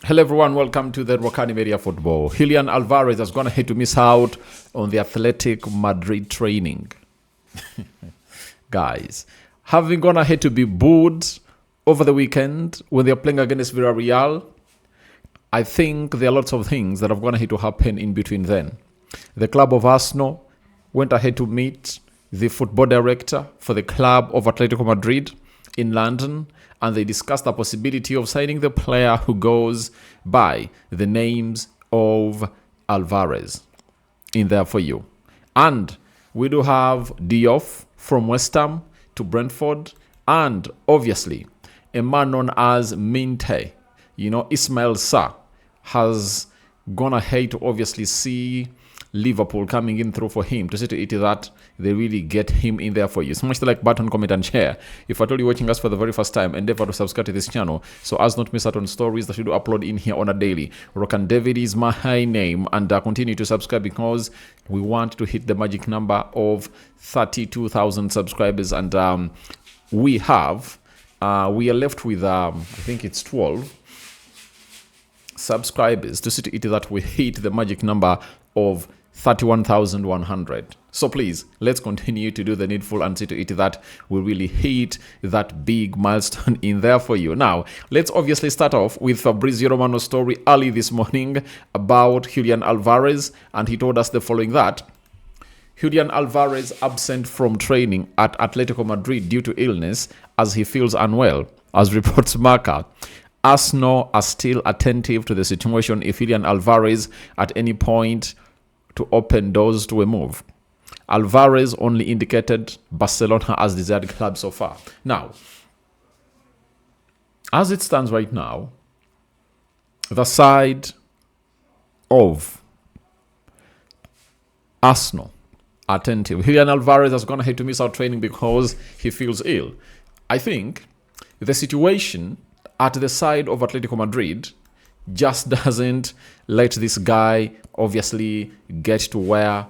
Hello everyone, welcome to the Rokani Media Football. Julian Alvarez has gone ahead to miss out on the Athletic Madrid training. Guys, having gone ahead to be booed over the weekend when they're playing against Villarreal, I think there are lots of things that have gone ahead to happen in between then. The club of Arsenal went ahead to meet the football director for the club of Atletico Madrid in London, and they discussed the possibility of signing the player who goes by the names of Alvarez in there for you. And we do have Diouf from West Ham to Brentford, and obviously a man known as Minte, Ismail Sarr, has gone ahead to obviously see Liverpool coming in through for him to see to it that they really get him in there for you. Smash the like button, comment and share. If at all you're watching us for the very first time, endeavor to subscribe to this channel so as not miss out on stories that we do upload in here on a daily. Rokani David is my high name, and continue to subscribe because we want to hit the magic number of 32,000 subscribers, and we are left with I think it's 12 subscribers to see to it that we hit the magic number of 31,100. So please, let's continue to do the needful and see to it that we really hit that big milestone in there for you. Now, let's obviously start off with Fabrizio Romano's story early this morning about Julian Alvarez, and he told us the following: that Julian Alvarez absent from training at Atletico Madrid due to illness as he feels unwell, as reports Marca. Arsenal are still attentive to the situation if Julian Alvarez at any point to open doors to a move. Alvarez only indicated Barcelona as desired club so far. Now, as it stands right now, the side of Arsenal, Attentive, Julian Alvarez has gone ahead to miss out training because he feels ill. I think the situation at the side of Atletico Madrid just doesn't let this guy obviously get to where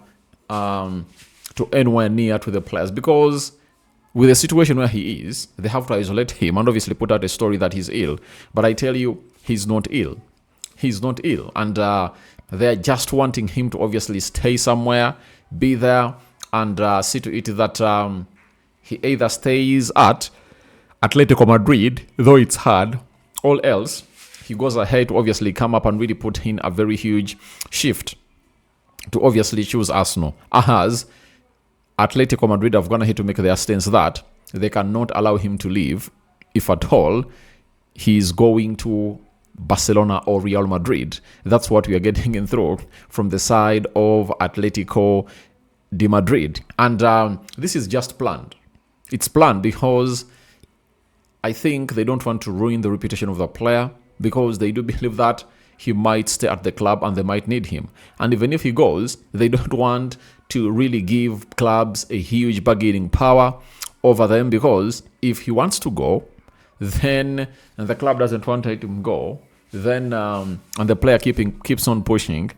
to anywhere near to the players, because with the situation where he is, they have to isolate him and obviously put out a story that he's ill. But I tell you, he's not ill. He's not ill, and they're just wanting him to obviously stay somewhere, be there, and see to it that he either stays at Atletico Madrid, though it's hard, or else he goes ahead to obviously come up and really put in a very huge shift to obviously choose Arsenal. As Atletico Madrid have gone ahead to make their stance that they cannot allow him to leave, if at all, he's going to Barcelona or Real Madrid. That's what we are getting in through from the side of Atletico de Madrid. And this is just planned. It's planned because I think they don't want to ruin the reputation of the player, because they do believe that he might stay at the club and they might need him. And even if he goes, they don't want to really give clubs a huge bargaining power over them, because if he wants to go, then and the club doesn't want to let him go, then and the player keeps on pushing,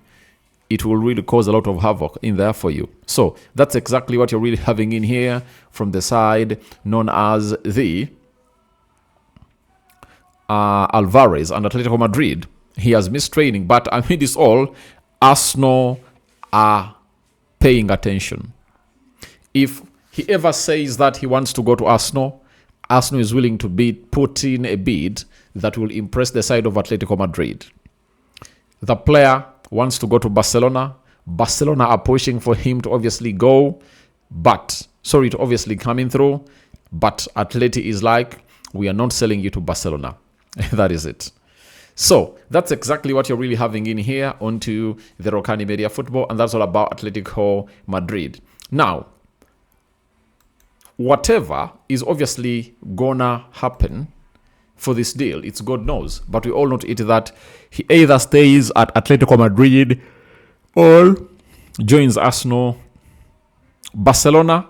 it will really cause a lot of havoc in there for you. So that's exactly what you're really having in here from the side known as the Alvarez and Atletico Madrid. He has missed training, but amid this all, Arsenal are paying attention. If he ever says that he wants to go to Arsenal, Arsenal is willing to put in a bid that will impress the side of Atletico Madrid. The player wants to go to Barcelona. Barcelona are pushing for him to obviously go, to obviously come in through. But Atleti is like, we are not selling you to Barcelona. That is it. So that's exactly what you're really having in here onto the Rokani Media Football, and that's all about Atletico Madrid. Now, whatever is obviously gonna happen for this deal, it's God knows. But we all know to it that he either stays at Atletico Madrid or joins Arsenal. Barcelona,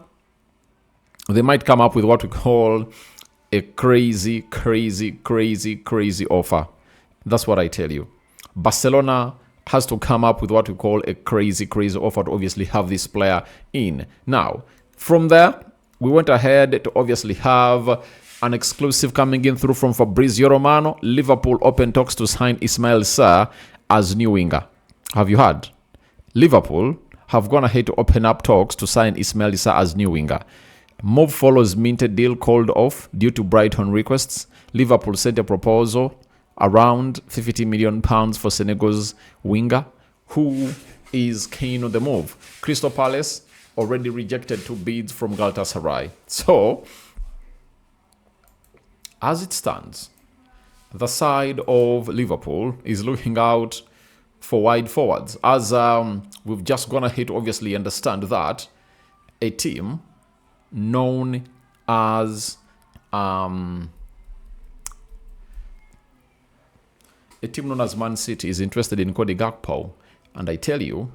they might come up with what we call a crazy offer. That's what I tell you. Barcelona has to come up with what we call a crazy offer to obviously have this player in. Now, from there, we went ahead to obviously have An exclusive coming in through from Fabrizio Romano. Liverpool open talks to sign Ismail Sarr as new winger. Have you heard? Liverpool have gone ahead to open up talks to sign Ismail Sarr as new winger. Move follows minted deal called off due to Brighton requests. Liverpool sent a proposal around £50 million for Senegal's winger, who is keen on the move. Crystal Palace already rejected 2 bids from Galatasaray. So, as it stands, the side of Liverpool is looking out for wide forwards. As we've just gone ahead to obviously understand that a team known as Man City is interested in Cody Gakpo. And I tell you,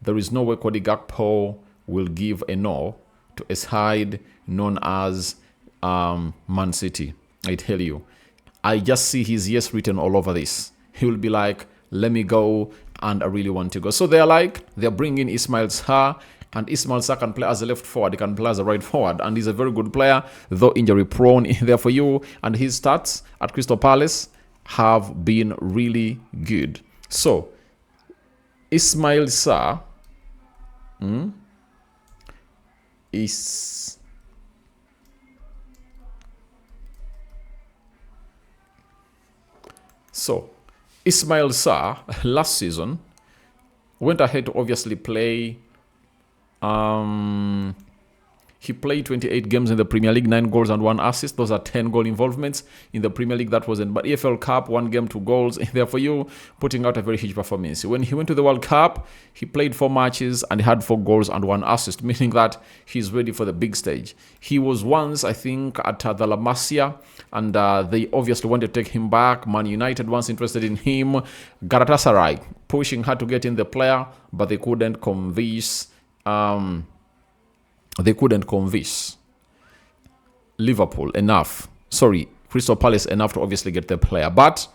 there is no way Cody Gakpo will give a no to a side known as Man City. I tell you, I just see his yes written all over this. He will be like, let me go, and I really want to go. So they're bringing Ismail Sarr, and Ismail Sarr can play as a left forward, he can play as a right forward, and he's a very good player, though injury prone there for you. And his stats at Crystal Palace have been really good. So Ismail Sarr is Ismail Sarr last season went ahead to obviously play. He played 28 games in the Premier League, 9 goals and 1 assist. Those are 10 goal involvements in the Premier League. That wasn't, but EFL Cup, 1 game, 2 goals. There for you, putting out a very huge performance. When he went to the World Cup, he played 4 matches and he had 4 goals and 1 assist, meaning that he's ready for the big stage. He was once, I think, at the La Masia, and they obviously wanted to take him back. Man United once interested in him. Galatasaray pushing hard to get in the player, but they couldn't convince. Liverpool enough. Crystal Palace enough to obviously get the player. But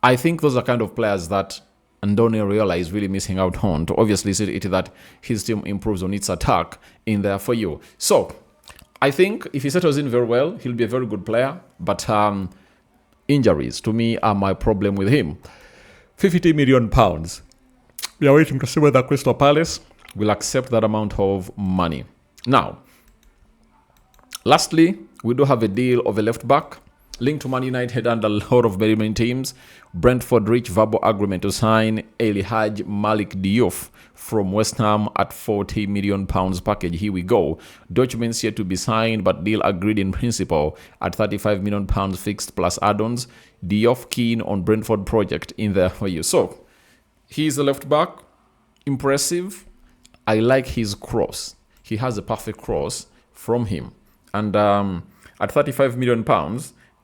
I think those are kind of players that Andoni Iraola is really missing out on to obviously see it that his team improves on its attack in there for you. So I think if he settles in very well, he'll be a very good player. But injuries to me are my problem with him. £50 million. We are waiting to see whether Crystal Palace will accept that amount of money. Now, lastly, we do have a deal of a left back linked to Man United and a lot of very many teams. Brentford reached verbal agreement to sign Elhaj Malik Diouf from West Ham at £40 million package. Here we go. Documents yet to be signed, but deal agreed in principle at £35 million fixed plus add-ons. Diouf keen on Brentford project in there for you. So, he's a left back. Impressive. I like his cross. He has a perfect cross from him. And at £35 million,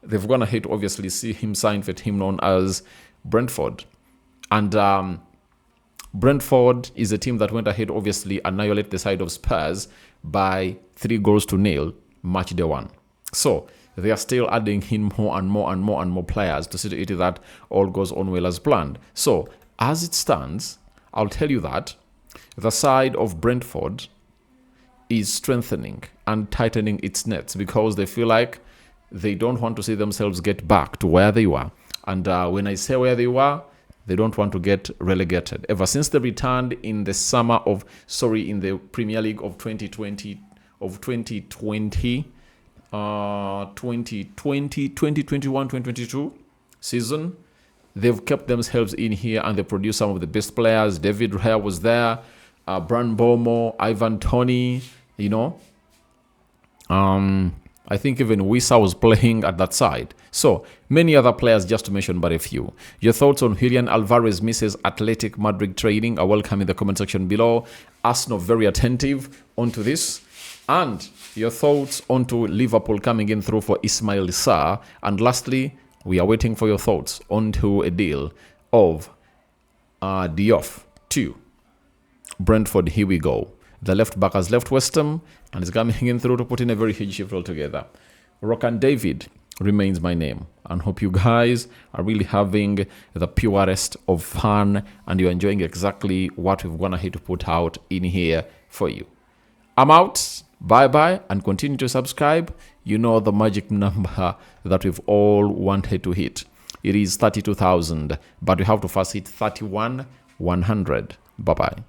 they've gone ahead to obviously see him sign for a team known as Brentford. And Brentford is a team that went ahead to obviously annihilate the side of Spurs by 3-0 match day 1. So they are still adding in more and more players to see to it that all goes on well as planned. So as it stands, I'll tell you that the side of Brentford is strengthening and tightening its nets because they feel like they don't want to see themselves get back to where they were. And when I say where they were, they don't want to get relegated. Ever since they returned in the in the Premier League of 2021, 2022 season, they've kept themselves in here and they produced some of the best players. David Raya was there. Bran Bomo, Ivan Toney, I think even Wissa was playing at that side. So, many other players just to mention but a few. Your thoughts on Julian Alvarez misses Athletic Madrid trading are welcome in the comment section below. Arsenal very attentive onto this. And your thoughts onto Liverpool coming in through for Ismail Sarr. And lastly, we are waiting for your thoughts onto a deal of Diouf to Brentford. Here we go. The left back has left West Ham and is coming in through to put in a very huge shift altogether. Rokani David remains my name, and hope you guys are really having the purest of fun and you're enjoying exactly what we've gone ahead to put out in here for you. I'm out. Bye-bye, and continue to subscribe. You know the magic number that we've all wanted to hit. It is 32,000, but we have to first hit 31,100. Bye-bye.